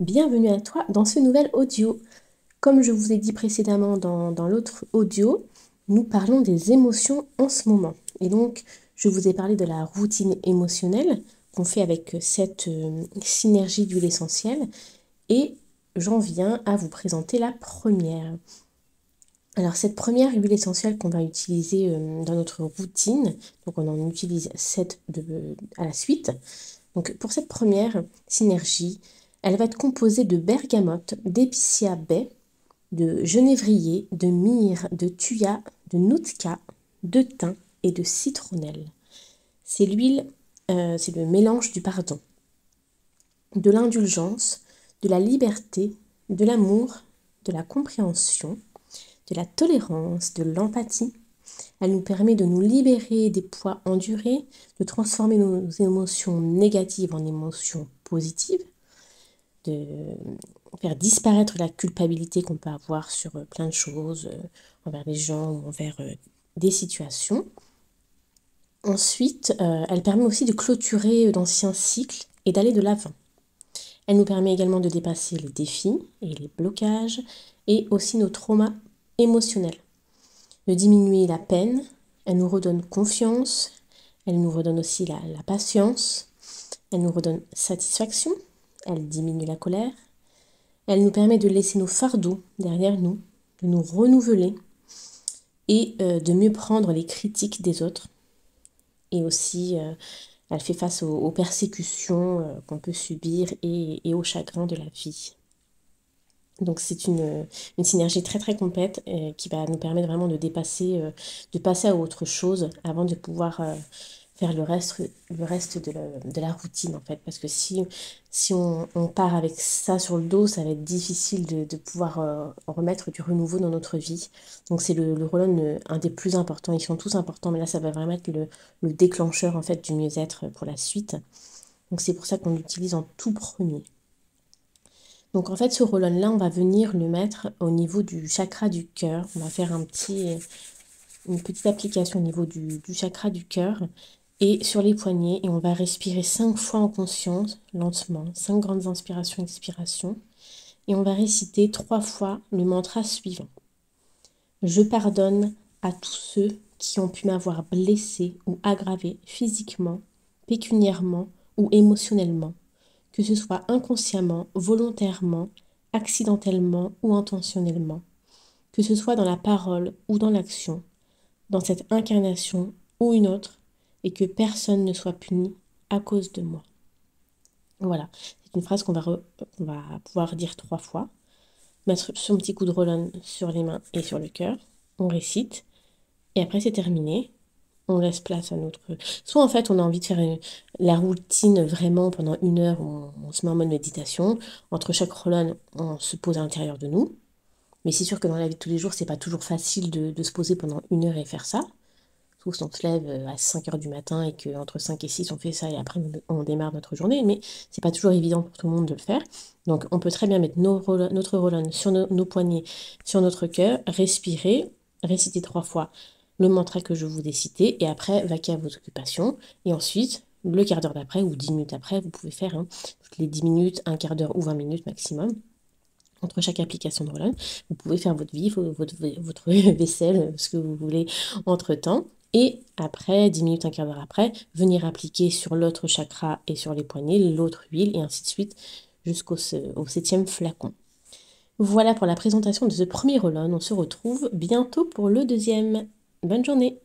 Bienvenue à toi dans ce nouvel audio. Comme je vous ai dit précédemment dans l'autre audio, nous parlons des émotions en ce moment. Et donc, je vous ai parlé de la routine émotionnelle qu'on fait avec cette synergie d'huile essentielle. Et j'en viens à vous présenter la première. Alors, cette première huile essentielle qu'on va utiliser dans notre routine, donc on en utilise 7 à la suite. Donc, pour cette première synergie, elle va être composée de bergamote, d'épicéa baie, de genévrier, de myrrhe, de thuya, de noutka, de thym et de citronnelle. C'est l'huile, c'est le mélange du pardon, de l'indulgence, de la liberté, de l'amour, de la compréhension, de la tolérance, de l'empathie. Elle nous permet de nous libérer des poids endurés, de transformer nos émotions négatives en émotions positives, de faire disparaître la culpabilité qu'on peut avoir sur plein de choses, envers les gens ou envers des situations. Ensuite, elle permet aussi de clôturer d'anciens cycles et d'aller de l'avant. Elle nous permet également de dépasser les défis et les blocages et aussi nos traumas émotionnels, de diminuer la peine. Elle nous redonne confiance, elle nous redonne aussi la patience, elle nous redonne satisfaction, elle diminue la colère, elle nous permet de laisser nos fardeaux derrière nous, de nous renouveler et de mieux prendre les critiques des autres. Et aussi, elle fait face aux persécutions qu'on peut subir et aux chagrins de la vie. Donc c'est une synergie très très complète qui va nous permettre vraiment de passer à autre chose avant de pouvoir faire le reste de la routine en fait. Parce que si on part avec ça sur le dos, ça va être difficile de pouvoir remettre du renouveau dans notre vie. Donc c'est le roll-on un des plus importants. Ils sont tous importants, mais là ça va vraiment être le déclencheur en fait du mieux-être pour la suite. Donc c'est pour ça qu'on l'utilise en tout premier. Donc en fait, ce roll-on-là, on va venir le mettre au niveau du chakra du cœur. On va faire une petite application au niveau du chakra du cœur et sur les poignets. Et on va respirer 5 fois en conscience, lentement. 5 grandes inspirations, expirations. Et on va réciter 3 fois le mantra suivant. Je pardonne à tous ceux qui ont pu m'avoir blessé ou aggravé physiquement, pécuniairement ou émotionnellement, que ce soit inconsciemment, volontairement, accidentellement ou intentionnellement, que ce soit dans la parole ou dans l'action, dans cette incarnation ou une autre, et que personne ne soit puni à cause de moi. Voilà, c'est une phrase qu'on va pouvoir dire 3 fois, mettre son petit coup de roll sur les mains et sur le cœur, on récite, et après c'est terminé. On laisse place à notre... Soit en fait on a envie de faire la routine vraiment pendant 1 heure, on se met en mode méditation. Entre chaque roll on se pose à l'intérieur de nous. Mais c'est sûr que dans la vie de tous les jours, c'est pas toujours facile de se poser pendant 1 heure et faire ça. Sauf si on se lève à 5 heures du matin et qu'entre 5 et 6 on fait ça et après on démarre notre journée. Mais c'est pas toujours évident pour tout le monde de le faire. Donc on peut très bien mettre notre roll sur nos poignets, sur notre cœur, respirer, réciter 3 fois le mantra que je vous ai cité, et après, vaquer à vos occupations. Et ensuite, le quart d'heure d'après ou 10 minutes après, vous pouvez faire toutes les 10 minutes, un quart d'heure ou 20 minutes maximum. Entre chaque application de Roland, vous pouvez faire votre vie, votre vaisselle, ce que vous voulez entre-temps. Et après, 10 minutes, un quart d'heure après, venir appliquer sur l'autre chakra et sur les poignets, l'autre huile, et ainsi de suite, jusqu'au 7e flacon. Voilà pour la présentation de ce premier Roll-on. On se retrouve bientôt pour le deuxième. Bonne journée!